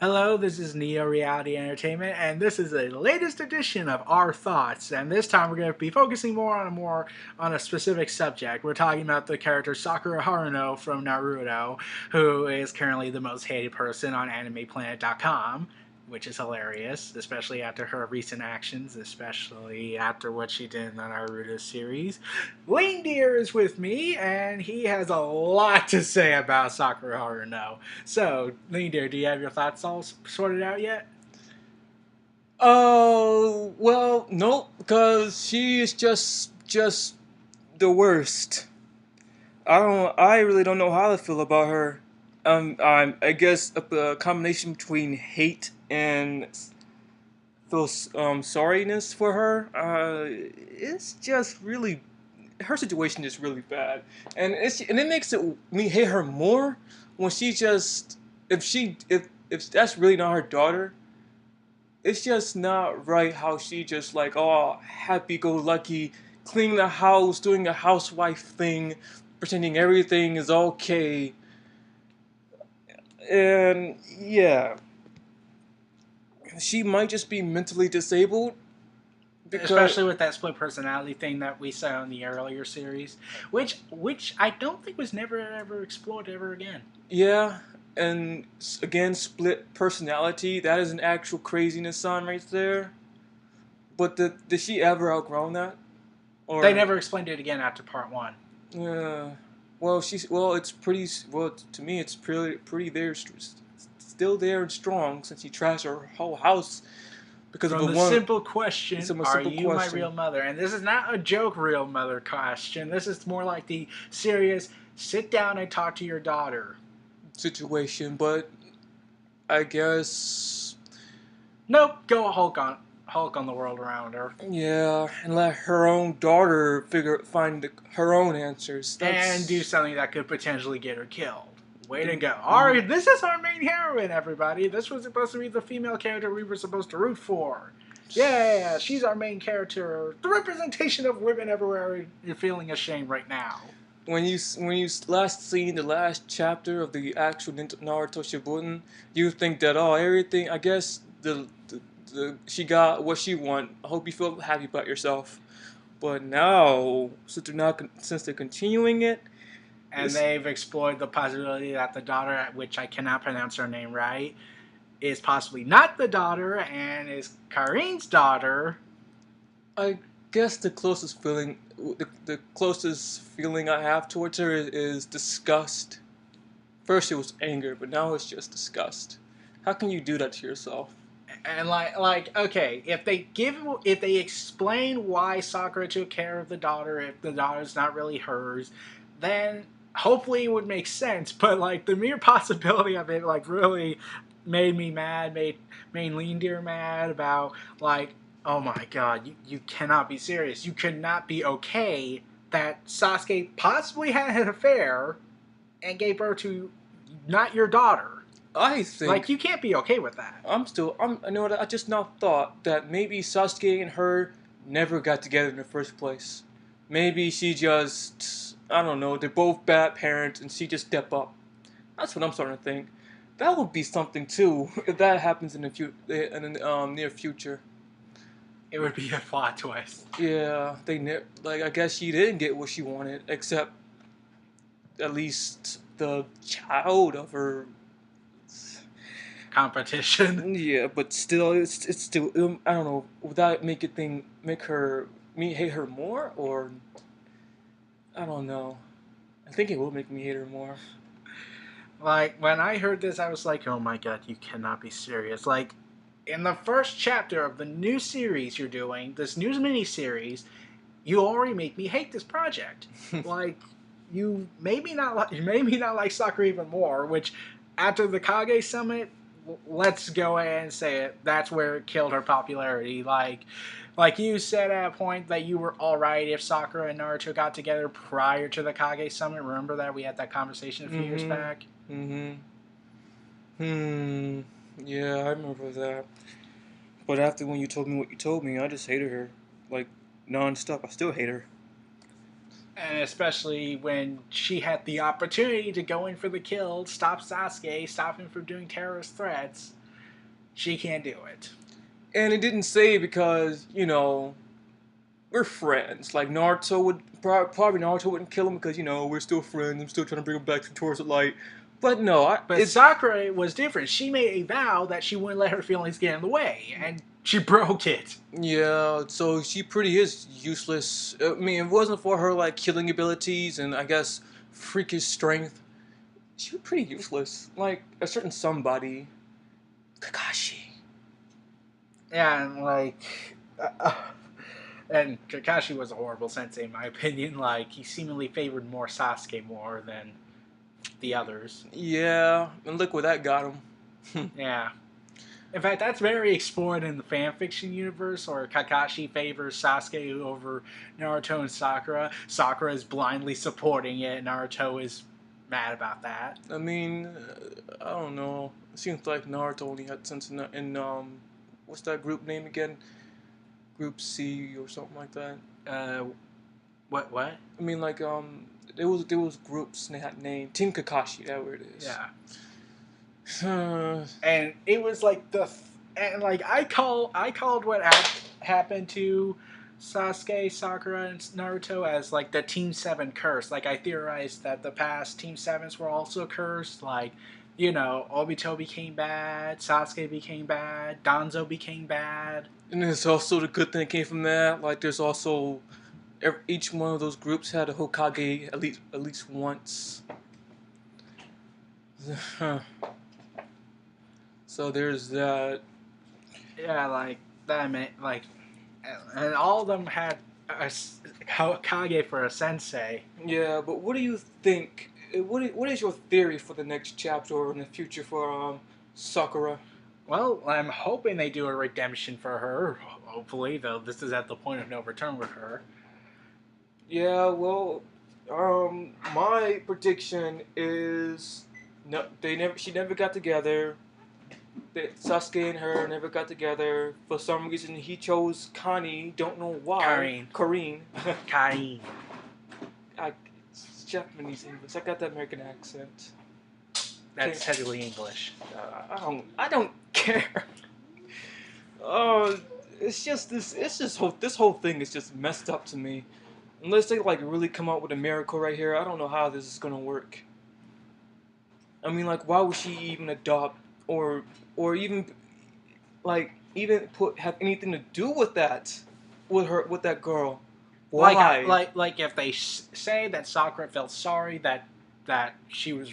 Hello, this is Neo Reality Entertainment, and this is the latest edition of Our Thoughts. And this time we're going to be focusing more on a specific subject. We're talking about the character Sakura Haruno from Naruto, who is currently the most hated person on AnimePlanet.com, which is hilarious, especially after her recent actions, especially after what she did in the Naruto series. Reindeer is with me, and he has a lot to say about Sakura Haruno. So, Reindeer, do you have your thoughts all sorted out yet? Oh, well, nope, because she is just the worst. I really don't know how to feel about her. I guess a combination between hate and feel sorriness for her. It's just really her situation is really bad, and it makes me hate her more when she just if that's really not her daughter. It's just not right how she just like all happy-go-lucky, cleaning the house, doing a housewife thing, pretending everything is okay. And yeah, she might just be mentally disabled because Especially with that split personality thing that we saw in the earlier series, which I don't think was never ever explored ever again. yeah, and again split personality, that is an actual craziness sign right there. But did she ever outgrown that? They Or never explained it again after part one. yeah. Well, it's pretty well to me. It's pretty there, still there and strong since he trashed her whole house because of From a the one. simple It's question, a are simple you my question real mother? And this is not a joke real mother question. This is more like the serious sit down and talk to your daughter. situation, but I guess Nope, go Hulk on the world around her. yeah, and let her own daughter her own answers. And do That's something that could potentially get her killed. Way to the, go. Alright, this is our main heroine, everybody. This was supposed to be the female character we were supposed to root for. Yeah, she's our main character. The representation of women everywhere. You're feeling ashamed right now. when you last seen the last chapter of the actual Naruto Shippuden, you think that oh everything I guess the she got what she want. I hope you feel happy about yourself. But now since they're continuing it, And this they've explored the possibility that the daughter, which I cannot pronounce her name right, is possibly not the daughter and is Karin's daughter. I guess the closest feeling I have towards her is disgust. First it was anger, but now it's just disgust. How can you do that to yourself? And okay, if they explain why Sakura took care of the daughter, if the daughter's not really hers, then hopefully it would make sense. But like the mere possibility of it, like really made me mad, made Lean Deer mad about like, oh my god, you cannot be serious. You could not be okay that Sasuke possibly had an affair and gave birth to not your daughter. I Like think you can't be okay with that. I know that I just now thought that maybe Sasuke and her never got together in the first place. Maybe she just, I don't know, they're both bad parents and she just step up. That's what I'm starting to think. That would be something too if that happens in the near future. It would be a plot twist. Yeah, like I guess she didn't get what she wanted, except at least the child of her. Competition. Yeah, but still, it's still I don't know. Would that make me hate her more, or I don't know. I think it will make me hate her more. Like, when I heard this, I was like, oh my god, you cannot be serious. Like, in the first chapter of the new series you're doing, this new mini series, you already make me hate this project. Like, you made me not like Sakura even more, which after the Kage summit, let's go ahead and say it, that's where it killed her popularity. Like you said at a point that you were alright if Sakura and Naruto got together prior to the Kage summit. Remember that we had that conversation a few years Mm-hmm. back? Mm-hmm. Hmm. Yeah, I remember that. But after when you told me what you told me, I just hated her, like non-stop. I still hate her. And especially when she had the opportunity to go in for the kill, stop Sasuke, stop him from doing terrorist threats. She can't do it. And it didn't say because, we're friends. Like Naruto would probably Naruto wouldn't kill him because we're still friends. I'm still trying to bring him back towards the light. But no, But Sakura was different. She made a vow that she wouldn't let her feelings get in the way, and she broke it. yeah. So she pretty is useless. I mean, if it wasn't for her like killing abilities and I guess freakish strength, she was pretty useless. Like a certain somebody, Kakashi. Yeah, and and Kakashi was a horrible sensei in my opinion. Like he seemingly favored more Sasuke more than the others. Yeah, and look where that got him. Yeah. In fact, that's very explored in the fanfiction universe, where Kakashi favors Sasuke over Naruto and Sakura. Sakura is blindly supporting it. Naruto is mad about that. I mean, I don't know. It seems like Naruto only had sense in what's that group name again? Group C or something like that. What? I mean, like there was groups and they had name Team Kakashi. That's where it is. Yeah. And it was like I called what happened to Sasuke, Sakura, and Naruto as like the Team 7 curse. Like I theorized that the past Team 7s were also cursed. Like, Obito became bad, Sasuke became bad, Danzo became bad. And there's also the good thing that came from that. Like there's also each one of those groups had a Hokage at least once. So there's that. Yeah, like that meant and all of them had a Hokage for a sensei. Yeah, but what do you think? What is your theory for the next chapter or in the future for Sakura? Well, I'm hoping they do a redemption for her. Hopefully, though, this is at the point of no return with her. Yeah, well, my prediction is no, she never got together. Sasuke and her never got together. For some reason, he chose Connie. Don't know why. Karine. Karine. It's Japanese English. I got that American accent. That's technically English. I don't care. Oh, it's just this. It's just this whole thing is just messed up to me. Unless they like really come out with a miracle right here, I don't know how this is gonna work. I mean, like, why would she even adopt or even have anything to do with that with that girl? Why? Like if they say that Sakura felt sorry that she was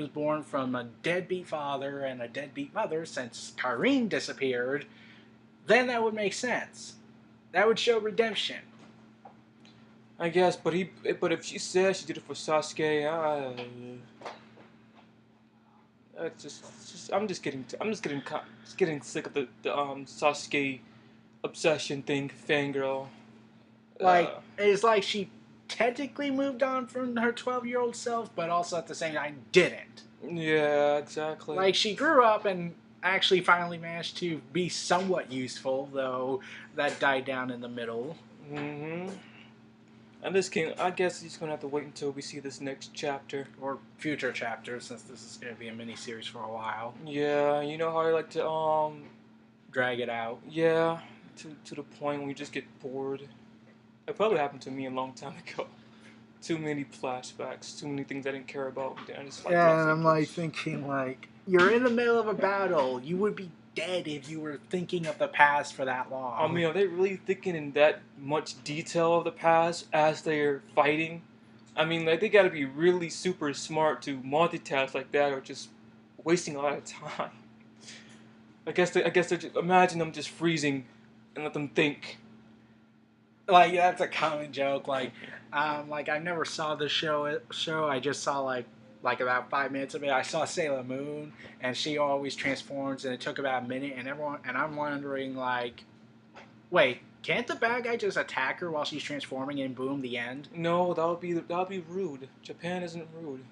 born from a deadbeat father and a deadbeat mother since Karine disappeared, then that would make sense. That would show redemption. I guess, but if she says she did it for Sasuke, I'm just getting sick of the Sasuke obsession thing, fangirl. It's like she technically moved on from her 12-year-old self, but also at the same time didn't. Yeah, exactly. Like she grew up and actually finally managed to be somewhat useful, though that died down in the middle. Mm-hmm. I guess he's gonna have to wait until we see this next chapter or future chapters, since this is gonna be a mini series for a while. Yeah, you know how I like to drag it out. Yeah, to the point when you just get bored. It probably happened to me a long time ago. Too many flashbacks, too many things I didn't care about. I just and I'm like thinking you're in the middle of a battle. You would be dead if you were thinking of the past for that long. I mean, are they really thinking in that much detail of the past as they're fighting? I mean, like, they gotta be really super smart to multitask like that, or just wasting a lot of time. I guess they're just, imagine them just freezing and let them think. Like, that's a common joke. Like I never saw the show. I just saw like about 5 minutes of it. I saw Sailor Moon, and she always transforms, and it took about a minute. And I'm wondering, like, wait, can't the bad guy just attack her while she's transforming, and boom, the end? No, that would be rude. Japan isn't rude.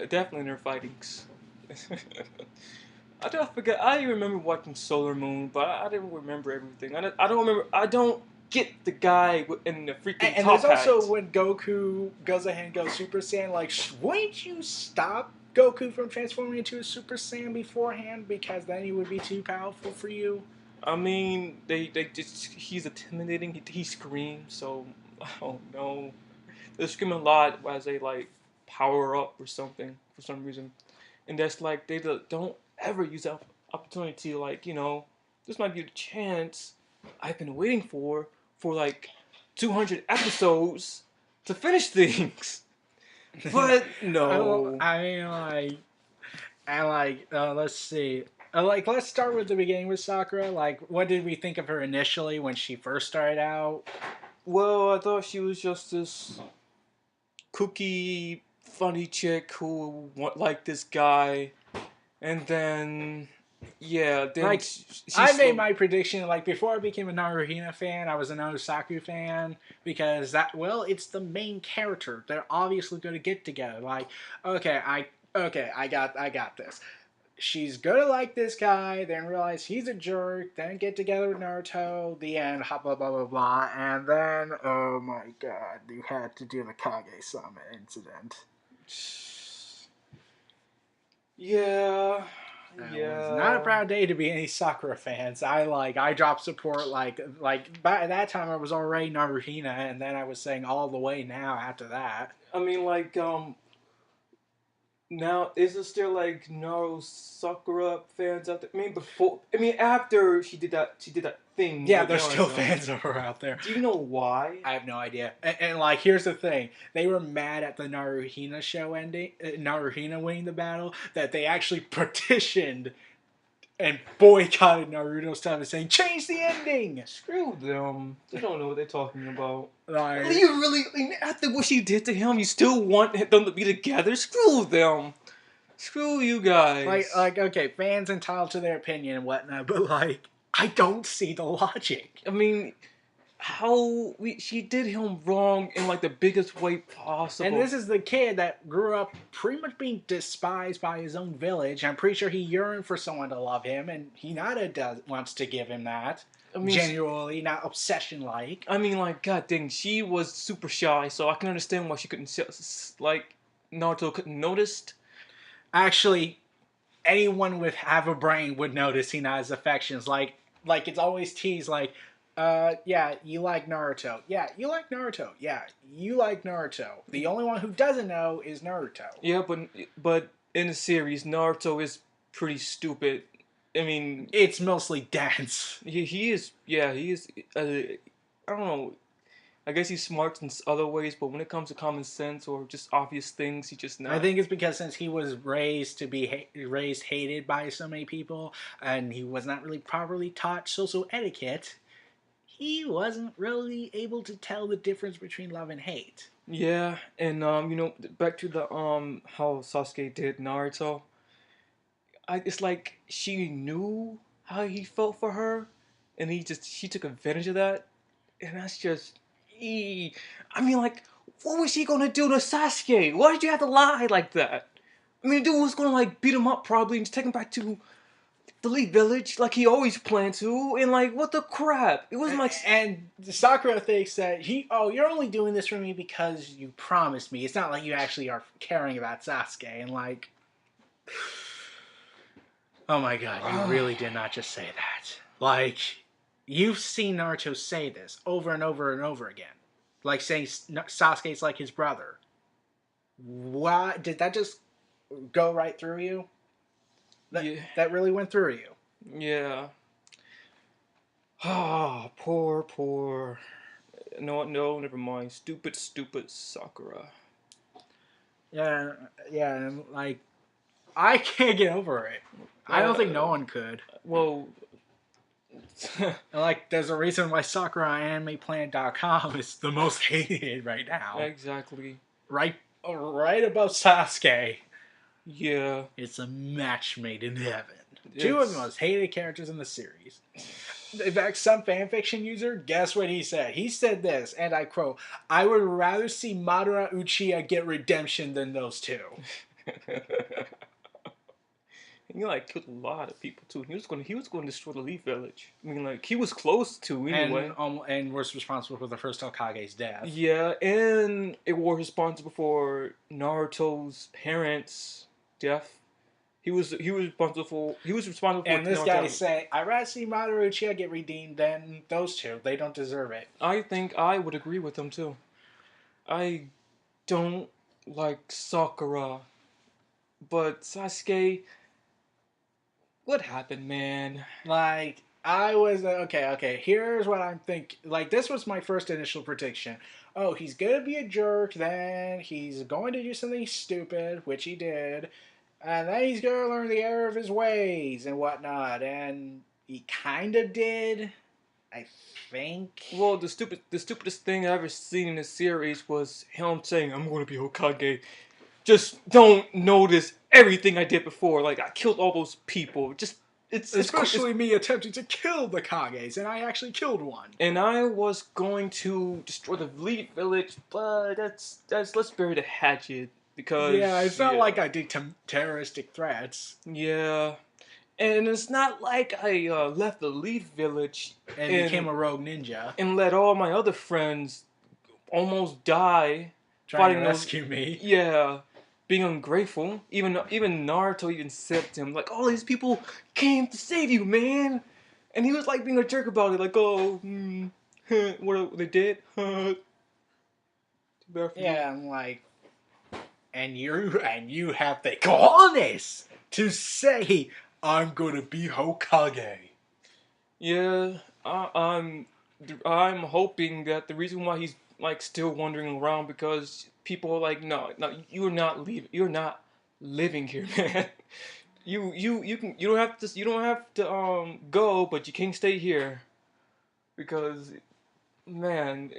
Definitely in their fightings. I remember watching Sailor Moon, but I didn't remember everything. I don't remember. I don't get the guy in the freaking and top there's hat. Also when Goku goes ahead and goes Super Saiyan, like, wouldn't you stop Goku from transforming into a Super Saiyan beforehand because then he would be too powerful for you? I mean, they just he's intimidating. He screams, so I don't know. They scream a lot as they like power up or something for some reason, and that's like they don't ever use that opportunity. Like this might be the chance I've been waiting for like 200 episodes to finish things, but no. I mean, like, and like, let's see. Like, let's start with the beginning with Sakura. Like, what did we think of her initially when she first started out? Well, I thought she was just this kooky, funny chick who liked this guy, and then yeah, then Like, she I made slowly. my prediction. Like, before I became a Naruhina fan, I was a Sakura fan because it's the main character. They're obviously going to get together. Like, okay, I got this. She's gonna like this guy, then realize he's a jerk, then get together with Naruto, the end, blah blah blah blah, and then, oh my god, you had to do the Kage-sama incident. Yeah, It was not a yeah. proud day to be any Sakura fans. I dropped support by that time I was already Naruhina, and then I was saying all the way now after that. I mean, like, now is there still like Naruto Sakura fans out there? I mean, before, I mean, after she did that thing Yeah, with there's still Naruto. fans of her out there. Do you know why? I have no idea. And like, here's the thing: they were mad at the Naruhina show ending, Naruhina winning the battle, that they actually petitioned and boycotted Naruto stuff and saying, "Change the ending." Screw them. They don't know what they're talking about. Like, You really, I mean, after what she did to him, you still want them to be together? Screw them. Screw you guys. okay, fans entitled to their opinion and whatnot, but like, I don't see the logic. I mean, she did him wrong in like the biggest way possible. And this is the kid that grew up pretty much being despised by his own village. I'm pretty sure he yearned for someone to love him, and Hinata wants to give him that. I mean, Genuinely, not obsession like. I mean, like, god dang, she was super shy, so I can understand why she couldn't like Naruto couldn't noticed. Actually, anyone with have a brain would notice Hinata's affections. Like it's always teased like, yeah, you like Naruto. Yeah, you like Naruto. Yeah, you like Naruto. The only one who doesn't know is Naruto. Yeah, but in the series, Naruto is pretty stupid. I mean, It's mostly dance. he is. Yeah, he is. I don't know. I guess he's smart in other ways, but when it comes to common sense or just obvious things, he just not. I think it's because since he was raised to be raised hated by so many people, and he was not really properly taught social etiquette, he wasn't really able to tell the difference between love and hate. Yeah, and back to the how Sasuke did Naruto. It's like she knew how he felt for her, and she took advantage of that, and that's just. I mean, like, what was she gonna do to Sasuke? Why did you have to lie like that? I mean, the dude was gonna like beat him up probably and just take him back to the Elite Village like he always planned to, and like, what the crap? It wasn't like. And Sakura thinks that you're only doing this for me because you promised me. It's not like you actually are caring about Sasuke. And like, oh my god, you really did not just say that. Like, you've seen Naruto say this over and over and over again. Like saying Sasuke's like his brother. Why did that just go right through you? That really went through you. Yeah. Ah, poor. No, never mind. Stupid Sakura. Yeah, like, I can't get over it. I don't think no one could. Well, like, there's a reason why SakuraAnimePlanet.com is the most hated right now. Exactly. Right above Sasuke. Yeah. It's a match made in heaven. Two of the most hated characters in the series. In fact, some fanfiction user, guess what he said? He said this, and I quote, "I would rather see Madara Uchiha get redemption than those two." He like killed a lot of people too. He was going to destroy the Leaf Village. I mean, like, he was close to anyway. And was responsible for the first Hokage's death. Yeah, and it was responsible for Naruto's parents death. He was responsible for And this guy's Naruto. saying, I'd rather see Mamoru Uchiha get redeemed than those two. They don't deserve it. I think I would agree with him too. I don't like Sakura, but Sasuke, what happened, man? Like, I was okay. Here's what I'm thinking. Like, this was my first initial prediction. Oh, he's gonna be a jerk. Then he's going to do something stupid, which he did, and then he's gonna learn the error of his ways and whatnot. And he kind of did, I think. Well, the stupidest thing I ever seen in this series was him saying, "I'm going to be Hokage." Just don't notice everything I did before. Like I killed all those people. Just Especially me attempting to kill the Kages, and I actually killed one. and I was going to destroy the Leaf Village, but that's let's bury the hatchet because Yeah, it's not like I did terroristic threats yeah, and it's not like I left the Leaf Village and became a rogue ninja and let all my other friends almost die trying to fighting rescue me. yeah, being ungrateful. Even Naruto even said to him like, "All these people came to save you, man," and he was like being a jerk about it, like, "Oh, what they did." Too bad for you. Yeah, I'm like, and you have the cojones to say I'm gonna be Hokage. Yeah, I'm hoping that the reason why he's like still wandering around because people are like, no, you're not living here, man. You don't have to go, but you can't stay here because man.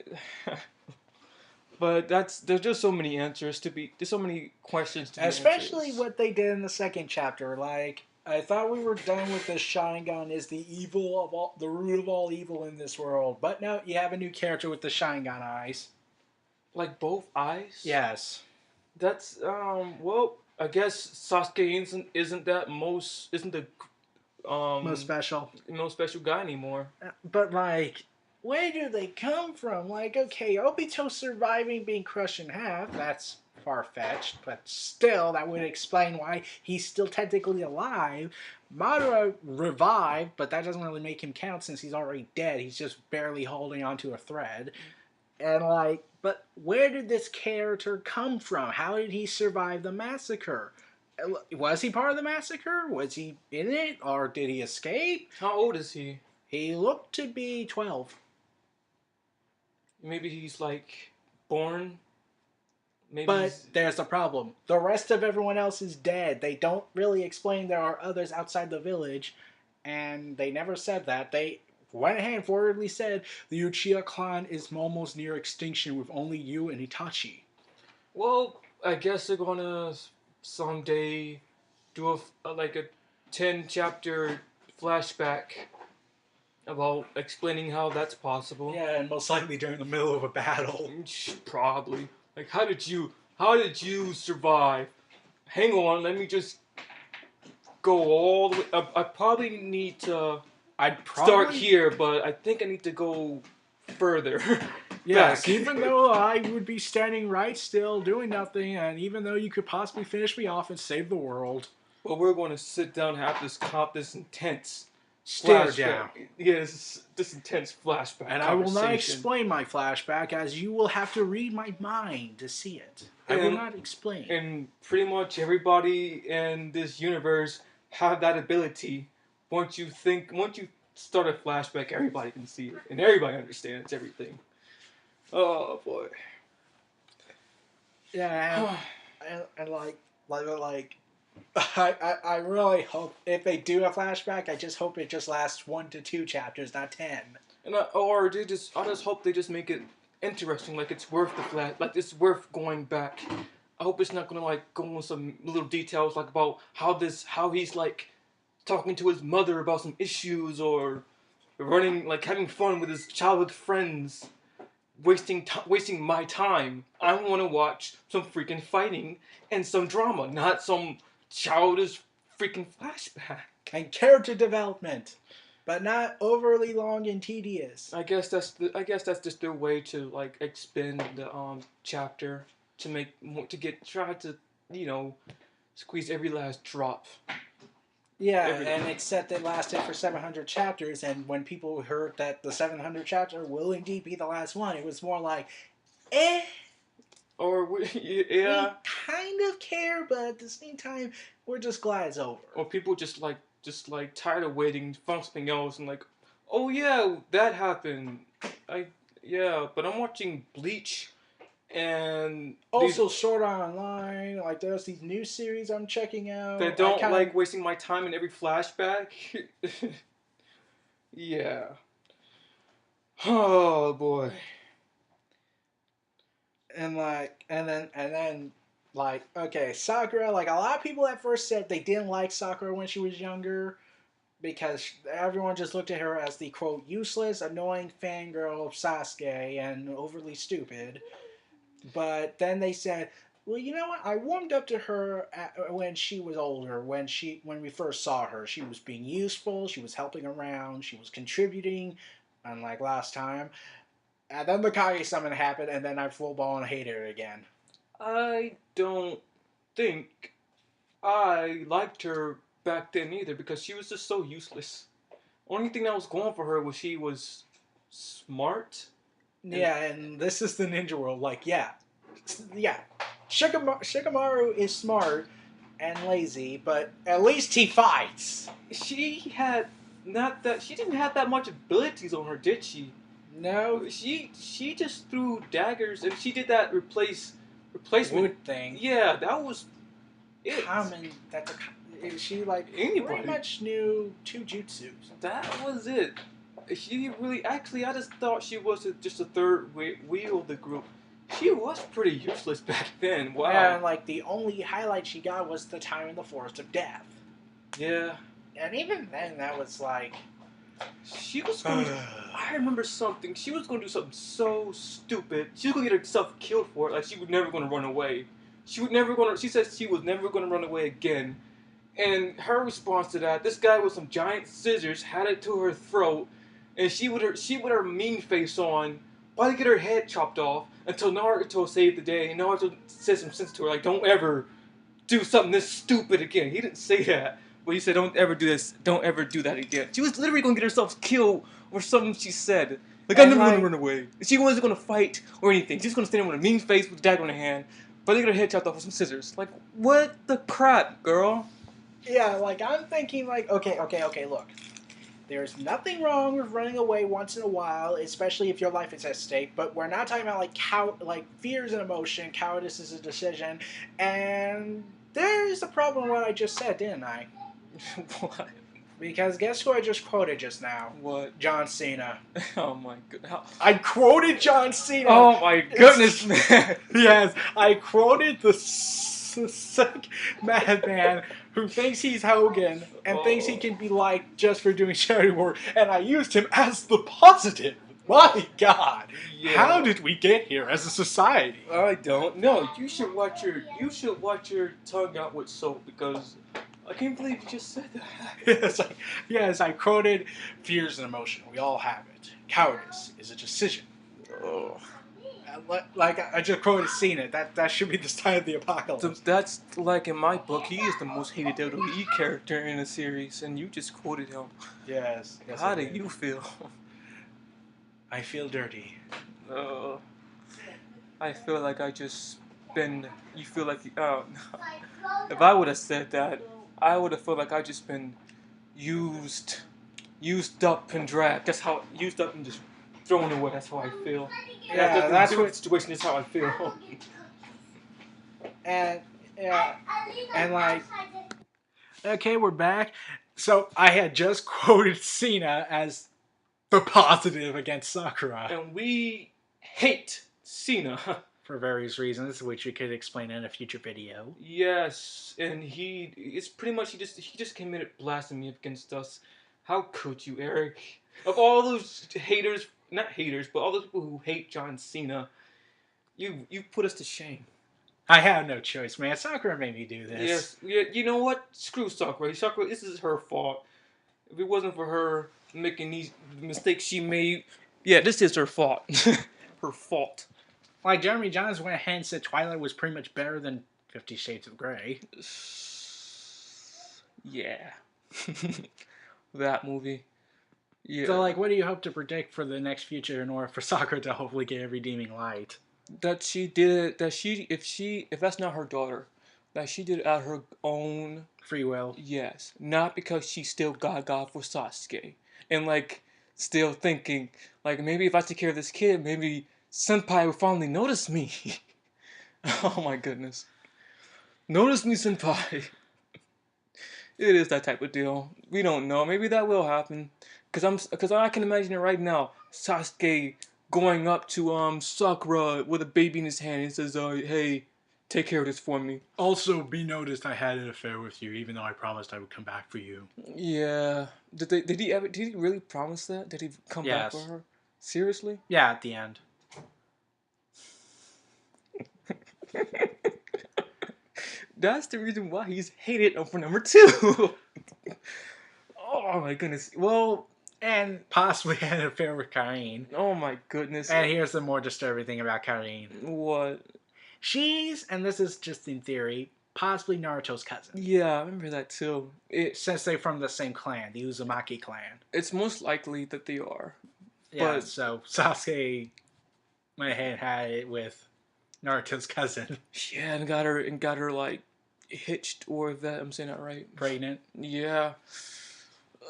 But there's just so many answers to be there's so many questions to be Especially answered. what they did in the second chapter. Like, I thought we were done with the Sharingan is the evil of all, the root of all evil in this world. But now you have a new character with the Sharingan eyes. Like both eyes. Yes. That's well, I guess Sasuke isn't that isn't the Most special. most special guy anymore. But like, where do they come from? Like, okay, Obito surviving being crushed in half, that's far fetched, but still, that would explain why he's still technically alive. Madara revived, but that doesn't really make him count since he's already dead. He's just barely holding onto a thread. And like, but where did this character come from? How did he survive the massacre? Was he part of the massacre? Was he in it? Or did he escape? How old is he? He looked to be 12. Maybe he's like born. Maybe But there's a problem. The rest of everyone else is dead. They don't really explain there are others outside the village, and they never said that. They went ahead and forwardly said the Uchiha clan is almost near extinction with only you and Itachi. well, I guess they're gonna someday do like a 10 chapter flashback about explaining how that's possible. Yeah, and most likely during the middle of a battle. Probably. Like, how did you survive? Hang on, let me just go all the way. I probably need to I'd start here, but I think I need to go further. Yes, back. even though I would be standing right still, doing nothing, and even though you could possibly finish me off and save the world. Well, we're going to sit down and have this intense Stare flashback. down. Yes, this intense flashback. And I will not explain my flashback, as you will have to read my mind to see it. I will not explain. And pretty much everybody in this universe have that ability. Once you start a flashback, everybody can see it, and everybody understands everything. Oh boy. Yeah, and like, I really hope if they do a flashback, I just hope it just lasts 1 to 2 chapters, not 10. And I just hope they just make it interesting, like it's worth the flash, like it's worth going back. I hope it's not gonna like go into some little details like about how he's like talking to his mother about some issues or running like having fun with his childhood friends. Wasting my time. I want to watch some freaking fighting and some drama, not some childish freaking flashback. And character development, but not overly long and tedious. I guess that's just their way to like expand the chapter to make more to get try to Squeeze every last drop. Yeah, and except it lasted for 700 chapters, and when people heard that the 700 chapter will indeed be the last one, it was more like, eh. Or We kind of care, but at the same time, we're just glad it's over. Or people just tired of waiting, found something else, and like, oh yeah, that happened. But I'm watching Bleach, and also Sword Art Online. Like there's these new series I'm checking out. They don't like wasting my time in every flashback. Yeah. Oh boy. And then like okay, Sakura. Like a lot of people at first said they didn't like Sakura when she was younger because everyone just looked at her as the quote useless, annoying fangirl of Sasuke and overly stupid. But then they said, well, you know what? I warmed up to her when she was older. When we first saw her, she was being useful. She was helping around. She was contributing, unlike last time. And then the Kage summon happened, and then I full blown hated her again. I don't think I liked her back then either because she was just so useless. Only thing that was going for her was she was smart. Yeah, and this is the ninja world. Like, yeah. Shikamaru is smart and lazy, but at least he fights. She had not that. She didn't have that much abilities on her, did she? No. She just threw daggers, and she did that replacement wood thing. Yeah, that was it. Common. She like Anybody pretty much knew two jutsus. That was it. She really actually. I just thought she was just a third wheel of the group. She was pretty useless back then. Wow. Yeah, and like the only highlight she got was the time in the Forest of Death. Yeah. And even then, that was like. She was going to. I remember something. She was going to do something so stupid. She was going to get herself killed for it. Like she was never going to run away. She said she was never going to run away again. And her response to that, this guy with some giant scissors had it to her throat, and she with her mean face on, about to get her head chopped off until Naruto saved the day. And Naruto said some sense to her, like, don't ever do something this stupid again. He didn't say that, but he said, don't ever do this. Don't ever do that again. She was literally going to get herself killed or something she said. Like, I'm never going to run away. She wasn't going to fight or anything. She's going to stand there with a mean face with a dagger in her hand, but they get her head chopped off with some scissors. Like, what the crap, girl? Yeah, like, I'm thinking, like, okay, look. There's nothing wrong with running away once in a while, especially if your life is at stake, but we're not talking about, like, fear is an emotion, cowardice is a decision, and there's a problem with what I just said, didn't I? What? Because guess who I just quoted just now? What? John Cena. Oh my god. I quoted John Cena! Oh my goodness, man! Yes, I quoted the sick madman who thinks he's Hogan and thinks he can be liked just for doing charity work, and I used him as the positive. My God, yeah. How did we get here as a society? I don't know. You should watch your tongue out with soap because I can't believe you just said that. Yes, I quoted, "Fear is an emotion. We all have it. Cowardice is a decision." Oh. Like I just quoted Cena. That should be the start of the apocalypse. That's like in my book, he is the most hated WWE character in the series, and you just quoted him. Yes. How do you feel? I feel dirty. I feel like I just been. You feel like if I would have said that, I would have felt like I just been used up and dragged. That's how used up and just thrown away. That's how I feel. Yeah, that's what situation is how I feel. And like, okay, we're back. So I had just quoted Cena as the positive against Sakura, and we hate Cena for various reasons, which we could explain in a future video. Yes, and it's pretty much he just committed blasphemy against us. How could you, Eric? Of all those haters. Not haters, but all those people who hate John Cena, you put us to shame. I have no choice, man. Sakura made me do this. Yes, you know what? Screw Sakura. Sakura, this is her fault. If it wasn't for her making these mistakes she made, yeah, this is her fault. Her fault. Like Jeremy Johns went ahead and said Twilight was pretty much better than 50 Shades of Grey. Yeah. That movie. So, Yeah. like, what do you hope to predict for the next future in order for Sakura to hopefully get a redeeming light? That she did it, that if that's not her daughter, that she did it at her own. Free will. Yes, not because she still gaga for Sasuke and like still thinking like maybe if I take care of this kid, maybe Senpai will finally notice me. Oh my goodness, notice me, Senpai. It is that type of deal. We don't know. Maybe that will happen. Cause I can imagine it right now. Sasuke going up to Sakura with a baby in his hand and says, hey, take care of this for me." Also, be noticed I had an affair with you, even though I promised I would come back for you. Yeah. Did he really promise that? Did he come back for Yes. her? Seriously? Yeah, at the end. That's the reason why he's hated for number 2. Oh my goodness. Well, And possibly had an affair with Karine. oh my goodness. And here's the more disturbing thing about Karine. What? She's, and this is just in theory, possibly Naruto's cousin. Yeah, I remember that too. Since they're from the same clan, the Uzumaki clan. It's most likely that they are. Yeah, But so Sasuke went ahead and had it with Naruto's cousin. yeah, and got her like hitched, or if that I'm saying that right. Pregnant. Yeah.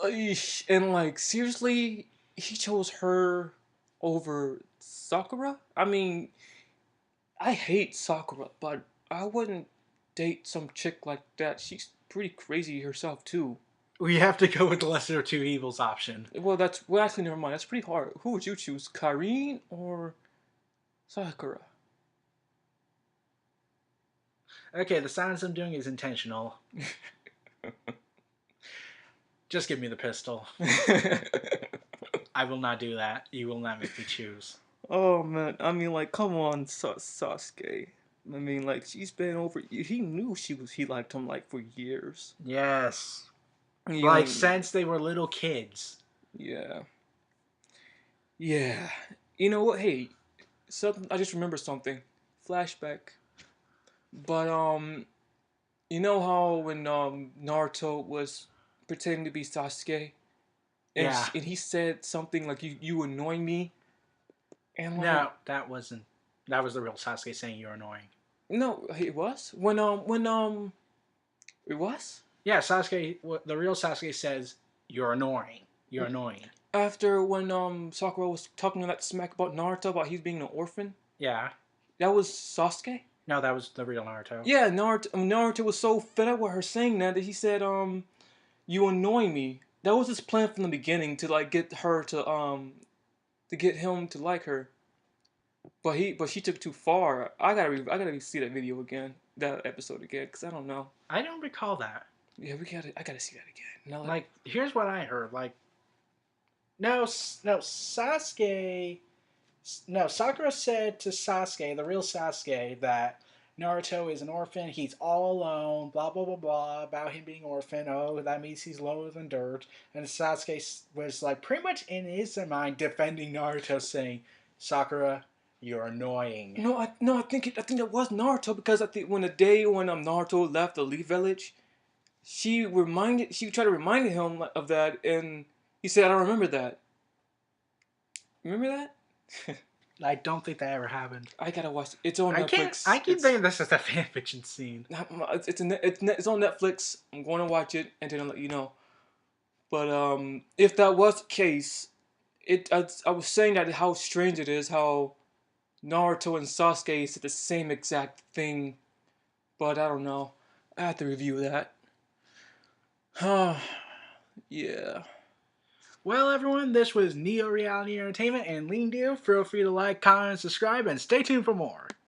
Eesh. And like seriously, he chose her over Sakura? I mean, I hate Sakura, but I wouldn't date some chick like that. She's pretty crazy herself too. We have to go with the lesser of two evils option. Well, actually never mind. That's pretty hard. Who would you choose, Karine or Sakura? Okay, the silence I'm doing is intentional. Just give me the pistol. I will not do that. You will not make me choose. Oh man, I mean, like, come on, Sasuke. I mean, like, she's been over. He knew he liked him like for years. Yes. You Like, know, since they were little kids. yeah, yeah. You know what? Hey, something. I just remembered something. Flashback. But you know how when Naruto was pretending to be Sasuke, and Yeah. and he said something like you annoy me, and like No, that wasn't. That was the real Sasuke saying you're annoying. no, it was it was Yeah, Sasuke, the real Sasuke says, you're annoying. You're annoying. after when Sakura was talking that smack about Naruto about he's being an orphan. Yeah. That was Sasuke. No, that was the real Naruto. Yeah, Naruto was so fed up with her saying that he said you annoy me. That was his plan from the beginning to like get her to get him to like her. But she took it too far. I gotta see that video again, that episode again, because I don't know. I don't recall that. Yeah, I gotta see that again. Now, Like, here's what I heard. Like, no, Sasuke. No, Sakura said to Sasuke, the real Sasuke, that Naruto is an orphan. He's all alone. Blah blah blah blah about him being orphan. Oh, that means he's lower than dirt. And Sasuke was like pretty much in his mind defending Naruto, saying, "Sakura, you're annoying." I think I think it was Naruto because I think when the day when Naruto left the Leaf Village, she tried to remind him of that, and he said, "I don't remember that." Remember that? I don't think that ever happened. I gotta watch it. It's on Netflix. I keep thinking this is a fanfiction scene. It's on Netflix. I'm going to watch it and then I'll let you know. But if that was the case, I was saying that how strange it is how Naruto and Sasuke said the same exact thing, but I don't know. I have to review that. Yeah. Well, everyone, this was Neo Reality Entertainment and Lean Deal. Feel free to like, comment, and subscribe, and stay tuned for more.